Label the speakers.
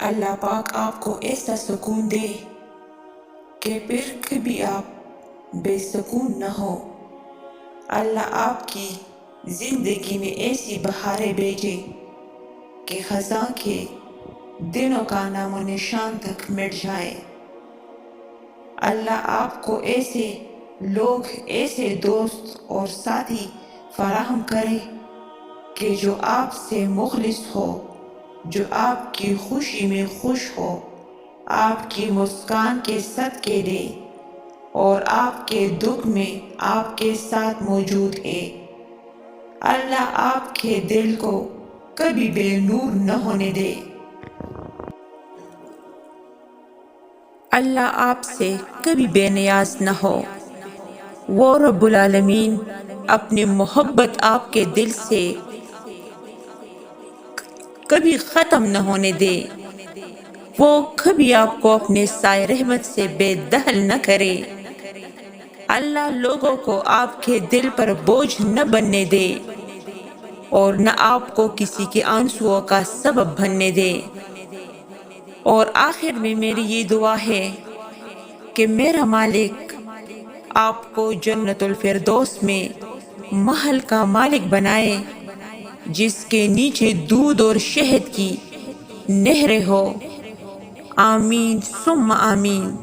Speaker 1: اللہ پاک آپ کو ایسا سکون دے کہ پھر کبھی آپ بے سکون نہ ہو۔ اللہ آپ کی زندگی میں ایسی بہاریں بھیجے کہ خزاں کے دنوں کا نام و نشان تک مٹ جائے۔ اللہ آپ کو ایسے لوگ، ایسے دوست اور ساتھی فراہم کرے کہ جو آپ سے مخلص ہو، جو آپ کی خوشی میں خوش ہو، آپ کی مسکان کے صدقے دے اور آپ کے دکھ میں آپ کے ساتھ موجود ہے۔ اللہ آپ کے دل کو کبھی بے نور نہ ہونے دے۔ اللہ آپ سے کبھی بے نیاز نہ ہو۔ وہ رب العالمین اپنی محبت آپ کے دل سے کبھی ختم نہ ہونے دے۔ وہ کبھی آپ کو اپنے سائے رحمت سے بے دخل نہ کرے۔ اللہ لوگوں کو آپ کے دل پر بوجھ نہ بننے دے اور نہ آپ کو کسی کے آنسوؤں کا سبب بننے دے۔ اور آخر میں میری یہ دعا ہے کہ میرا مالک آپ کو جنت الفردوس میں محل کا مالک بنائے، جس کے نیچے دودھ اور شہد کی نہریں ہو۔ آمین ثم آمین۔